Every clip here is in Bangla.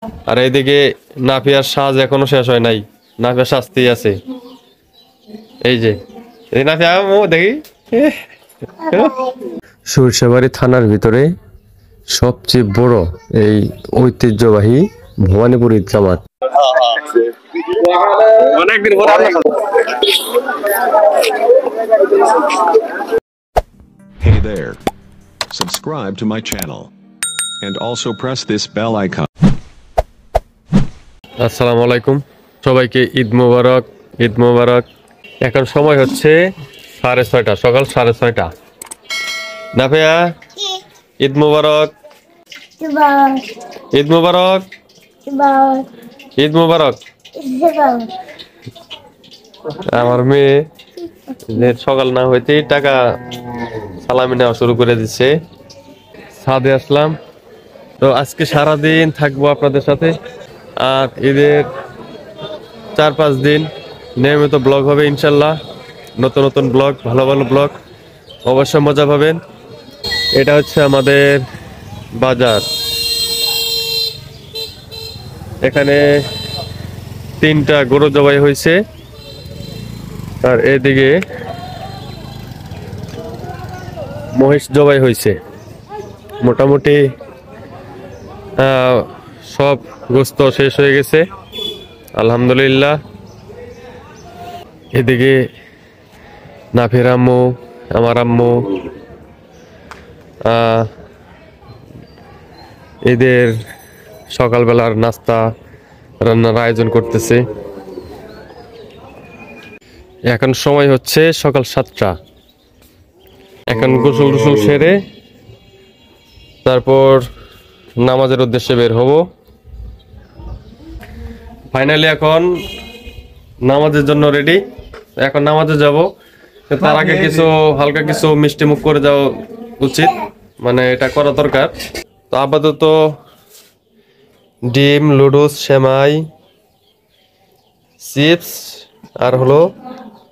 আর এইদিকে নাফিয়ার সাজ এখনো শেষ হয় নাই, নাফিয়ার শাস্তি আছে। এই যে এই নাফিয়া দেখি সরিষাবাড়ি থানার ভিতরে সবচেয়ে বড় এই ঐতিহ্যবাহী ভবানীপুর ঈদগাহ মাঠ। অনেকদিন পরে Hey there. Subscribe to my channel. And also press this bell icon. আসসালামু আলাইকুম, সবাইকে ঈদ মোবারক। ঈদ মোবারক। এখন সময় হচ্ছে 6:30, সকাল 6:30। নাফিয়া ঈদ মোবারক, ঈদ মোবারক, ঈদ মোবারক। আমার মেয়ে সকাল না হইতেই টাকা সালামি নেওয়া শুরু করে দিচ্ছে। ছাদে আসলাম, তো আজকে সারাদিন থাকবো আপনাদের সাথে। আর ঈদের 4-5 দিন নিয়মিত ব্লগ হবে ইনশাল্লাহ। নতুন নতুন ব্লগ, ভালো ভালো ব্লগ, অবশ্যই মজা পাবেন। এটা হচ্ছে আমাদের বাজার। এখানে 3টা গরু জবাই হয়েছে, আর এদিকে মহিষ জবাই হয়েছে। মোটামুটি সব গোস্ত শেষ হয়ে গেছে আলহামদুলিল্লাহ। এদিকে নাফির আম্মু, আমার আম্মু এদের সকালবেলার নাস্তা রান্নার আয়োজন করতেছে। এখন সময় হচ্ছে সকাল 7টা। এখন গোসল টোসল সেরে তারপর নামাজের উদ্দেশ্যে বের হব। ফাইনালি এখন নামাজের জন্য রেডি। এখন নামাজে যাব, তার আগে কিছু হালকা কিছু মিষ্টি মুখ করে যাওয়া উচিত, মানে এটা করা দরকার। তো আপাতত ডিম, লুডুস, সেমাই, চিপস আর হলো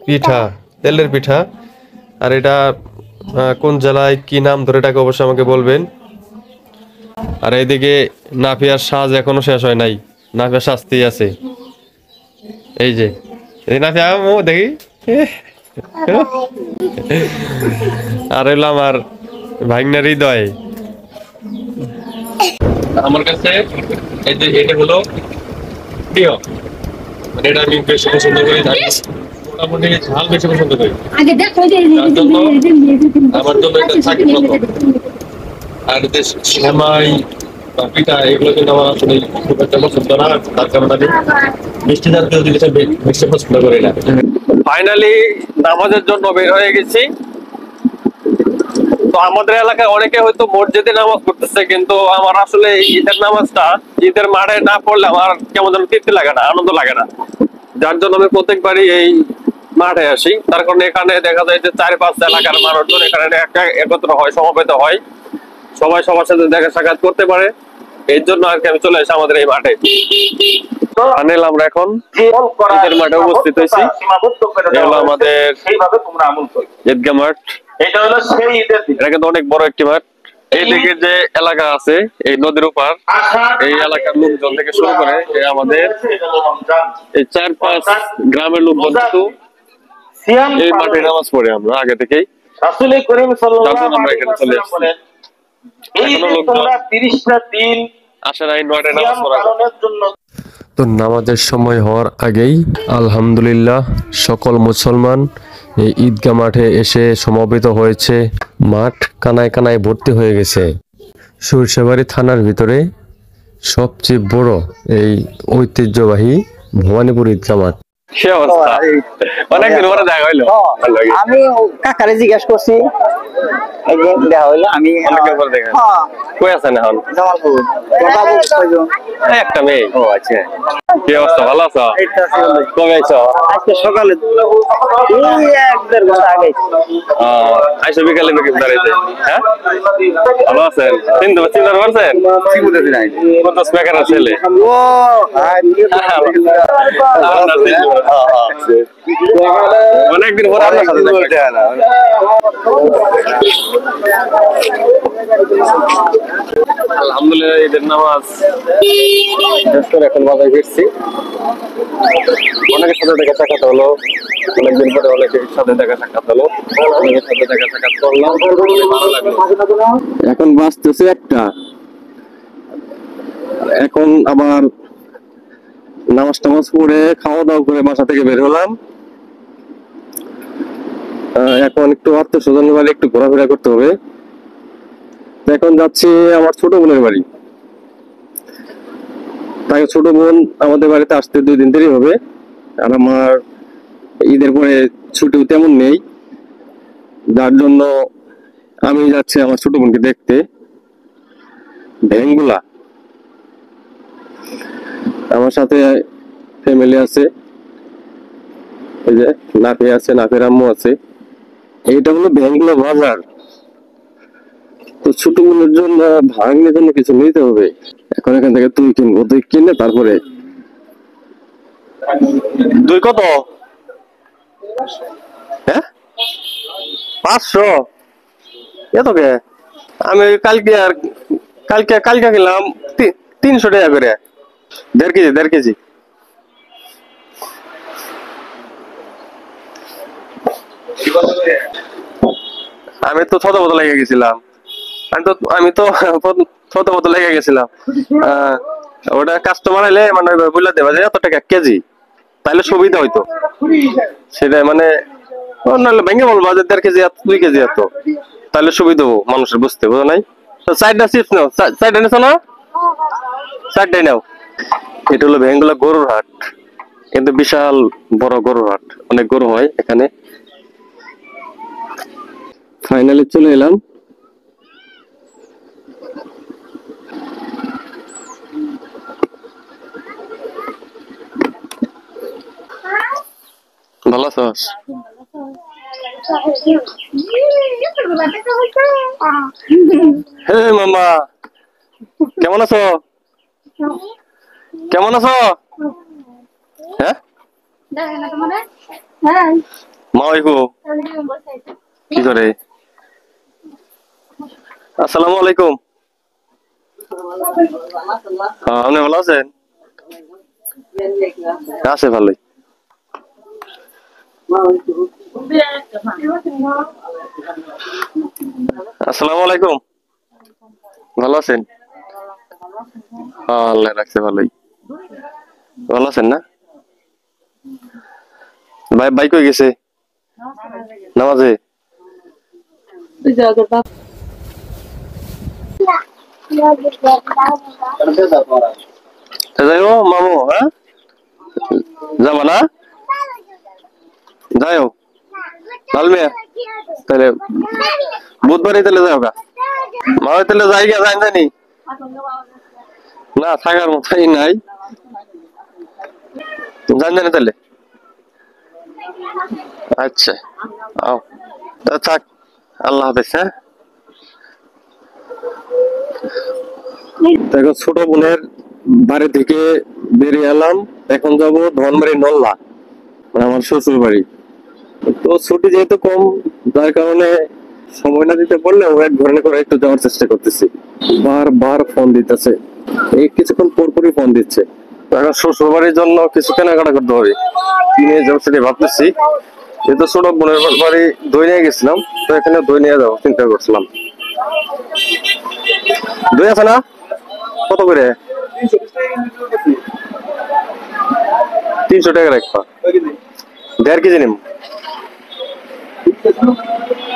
পিঠা, তেলের পিঠা। আর এটা কোন জেলায় কি নাম ধরে এটাকে অবশ্যই আমাকে বলবেন। আর এইদিকে নাফিয়ার সাজ এখনো শেষ হয় নাই, নাফিয়ার শাস্তি আছে। এই যে এই নাফিয়া দেখি। আর হইলো আমার ভাগ্নের হৃদয়। আমার কাছে এই যে এটা হলো প্রিয়, মানে এটা আমি বেশি পছন্দ করি। মোটামুটি ঝাল বেশি পছন্দ করি, আমার জন্য এটা থাকে প্রথম। আর যে সেমাই বা পিঠা এগুলো কিন্তু আমার আসলে খুব একটা পছন্দ না, তার কারণ আমি মিষ্টি জাতীয় জিনিস বেশি পছন্দ করি না। ফাইনালি নামাজের জন্য বের হয়ে গেছি। তো আমাদের এলাকায় অনেকে হয়তো মসজিদে নামাজ পড়তেছে, কিন্তু আমার আসলে ঈদের নামাজটা ঈদের মাঠে না পড়লে আমার কেমন যেন তৃপ্তি লাগে না, আনন্দ লাগে না। যার জন্য আমি প্রত্যেকবারই এই মাঠে আসি। তার কারণে এখানে দেখা যায় যে 4-5 এলাকার মানুষজন এখানে একত্র হয়, সমবেত হয়, সবাই সবার সাথে দেখা সাক্ষাৎ করতে পারে। এর জন্য আর কি আমি চলে আসি আমাদের এই মাঠে। আমরা এখন ঈদের মাঠে উপস্থিত হয়েছি। আমাদের ঈদগাহ মাঠ, এটা হলো সেই ঈদের দিন। এটা কিন্তু অনেক বড় একটি মাঠ। এইদিকে যে এলাকা আছে এই নদীর উপর, এই এলাকার লোকজন থেকে শুরু করে আমাদের এই 4-5 গ্রামের লোকজন কিন্তু এই মাঠে নামাজ পড়ে আমরা আগে থেকেই। আমরা এখানে চলে আসছি। তো নামাজের সময় হওয়ার আগেই আলহামদুলিল্লাহ সকল মুসলমান এই ঈদগাহ মাঠে এসে সমবেত হয়েছে। মাঠ কানায় কানায় ভর্তি হয়ে গেছে। সরিষাবাড়ি থানার ভিতরে সবচেয়ে বড় এই ঐতিহ্যবাহী ভবানীপুর ঈদগাহ মাঠ। অনেকদিন পরে দেখা হইলো। আমি কাকারে জিজ্ঞেস করছি, দেখা হইলো। আমি কই আছেন এখন? একটা মেয়ে। ও আচ্ছা, কি অবস্থা? ভালো আছো? কবে আইছো? আজকে সকালে 1-1.5 ঘন্টা আগে আইসো। বিকালে দাঁড়াইছে। হ্যাঁ, ভালো আছেন? চিনতে পারছেন? ছেলে। অনেকদিন পরে আপনার সাথে দেখা। আলহামদুলিল্লাহ ঈদের নামাজ শেষ করে এখন বাসায় ফিরছি। অনেকের সাথে দেখা সাক্ষাৎ হলো, অনেকদিন পরে অনেকের সাথে দেখা সাক্ষাৎ হলো, অনেকের সাথে দেখা সাক্ষাৎ করলাম, ভালো লাগলো। এখন বাঁচতেছে একটা, এখন আবার নামাজ টামাজ পড়ে খাওয়া দাওয়া করে বাসা থেকে বের হলাম। এখন একটু আত্মীয় স্বজনের বাড়ি একটু ঘোরাফেরা করতে হবে। এখন যাচ্ছি আমার ছোট বোনের বাড়ি। তাই ছোট বোন আমাদের বাড়িতে আসতে 2 দিন দেরি হবে। আর আমার ঈদের পরে ছুটিও তেমন নেই, যার জন্য আমি যাচ্ছি আমার ছোট বোনকে দেখতে ভেঙ্গুলা। আমার সাথে ফ্যামিলি আছে, এই যে নাফি আছে, নাফির আম্মু আছে। এইটা হলো ভেঙ্গুলা বাজার। তো ছোট বোনের জন্য ভাগ্নের জন্য কিছু নিতে হবে। এখন এখান থেকে তুই কিনবো, তুই কিনে তারপরে দুই কত? হ্যাঁ 500 এত কে? আমি কালকে কিনলাম 300 টাকা করে, 1.5 কেজি। আমি তো ছোট বোতল লেগে গেছিলাম, ছোট বোতল লেগে গেছিলাম। ওটা কাস্টমার এলে মানে বলে দেবা যে এত টাকা কেজি, তাহলে সুবিধা হইতো। সেটা মানে নাহলে ভেঙে বলবো যে 1.5 কেজি 2 কেজি এত, তাহলে সুবিধা হবো মানুষের বুঝতে, বুঝো নাই? তো সাইডটা চিপস নাও, সাইডটা নিছো না? সাইডটাই নাও। এটা হলো ভেঙ্গুলা গরুর হাট, কিন্তু বিশাল বড় গরুর হাট, অনেক গরু হয় এখানে। ফাইনালি চলে এলাম। ভালো আছিস? হে মামা, কেমন আছো? কেমন আছো? হ্যাঁ মা ওইকো কি করে? আসসালামু আলাইকুম। হ্যাঁ, আপনি ভালো আছেন? আছে ভালোই। আসসালামু আলাইকুম, ভালো আছেন? হ্যাঁ আল্লাহ রাখছে ভালোই। ভালো আছেন না? ভাই ভাই কই গেছে? নামাজে? যাই হোক মামু, হ্যাঁ যাবা না? যাই হোক ভালো মেয়ে, তাহলে বুধবারই তাহলে যাও গা। মা তাহলে যাই গা, যাই জানি না, থাকার মতোই নাই, জান জানি তাহলে। আচ্ছা আও, তা থাক, আল্লাহ হাফেজ। হ্যাঁ দেখো, ছোট বোনের বাড়ি থেকে বেরিয়ে এলাম। এখন যাবো ধনবাড়ি নল্লা, আমার শ্বশুর বাড়ি। তো ছুটি যেহেতু কম, যার কারণে সময় না দিতে পারলে ও এক ধরনের করে একটু যাওয়ার চেষ্টা করতেছি। বারবার ফোন দিতেছে, এই কিছুক্ষণ পর পরই ফোন দিচ্ছে। এখন শ্বশুর বাড়ির জন্য কিছু কেনাকাটা করতে হবে, কি নিয়ে যাবো সেটা ভাবতেছি। যেহেতু ছোট বোনের বাড়ি দই নিয়ে গেছিলাম, তো এখানে দই নিয়ে যাবো চিন্তা করছিলাম। দই আছে না? কত করে? 300 টাকা রাখবা। 1.5 কেজি নিম।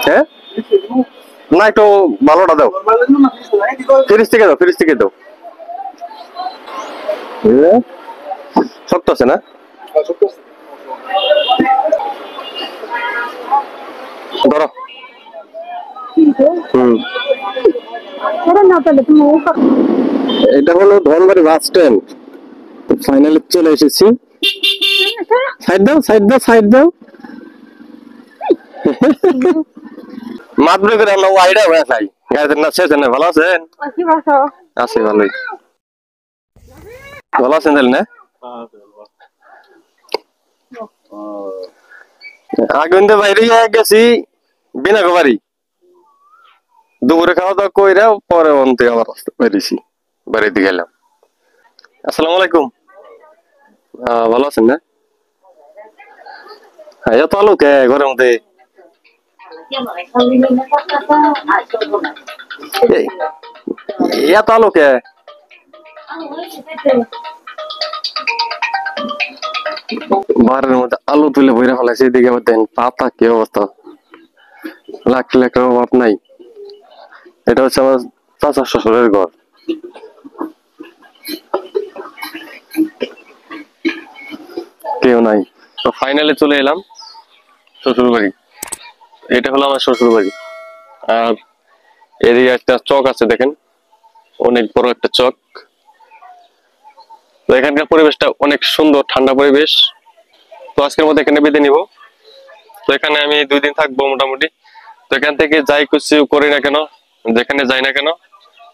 হ্যাঁ না, একটু ভালোটা দাও, ফ্রিজ থেকে দাও, ফ্রিজ থেকে দাও। শক্ত আছে না? ধরো। এটা হলো ধনবাড়ি বাস স্ট্যান্ড। ফাইনালি চলে এসেছি। সাইড দাও, সাইড দাও, সাইড দাও। মাতবরি করে আমরা আইডা হয়ে যাই। গাড়িতে না শেষ না, ভালো আছেন? আছি ভালোই। ভালো আছেন তাহলে না? আগুন দিয়ে বাইরে গেছি বিনা বাড়ি, দুপুরে খাওয়া দাওয়া কইরা পরে অন্তে আবার বেরিয়েছি, বাড়িতে গেলাম। আসসালামু আলাইকুম, ভালো আছেন না? হ্যাঁ, এত আলো কে ঘরের মধ্যে? এত আলো কে? বাড়ির মধ্যে আলো তুলে বইরা ফেলাইছে, এদিকে আবার দেখেন পাতা কি অবস্থা, লাখ লাখের অভাব নাই। এটা হচ্ছে আমার চাচা শ্বশুরের ঘর। কেউ নাই, তো ফাইনালি চলে এলাম শ্বশুর বাড়ি। এটা হলো আমার শ্বশুর বাড়ি। আর এদিকে একটা চক আছে দেখেন, অনেক বড় একটা চক। তো এখানকার পরিবেশটা অনেক সুন্দর, ঠান্ডা পরিবেশ। তো আজকের মধ্যে এখানে বিদায় নিব। তো এখানে আমি 2 দিন থাকবো মোটামুটি। তো এখান থেকে যাই কিছু করি না কেন, যেখানে যাই না কেন,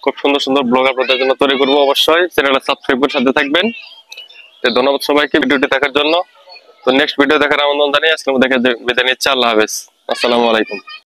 খুব সুন্দর সুন্দর ব্লগ আপনাদের জন্য তৈরি করবো। অবশ্যই চ্যানেলটা সাবস্ক্রাইব করে সাথে থাকবেন। তো ধন্যবাদ সবাইকে ভিডিওটি দেখার জন্য। তো নেক্সট ভিডিও দেখার আমন্ত্রণ জানিয়ে আজকের মধ্যে বিদায় নিচ্ছি। আল্লাহ হাফেজ, আসসালামু আলাইকুম।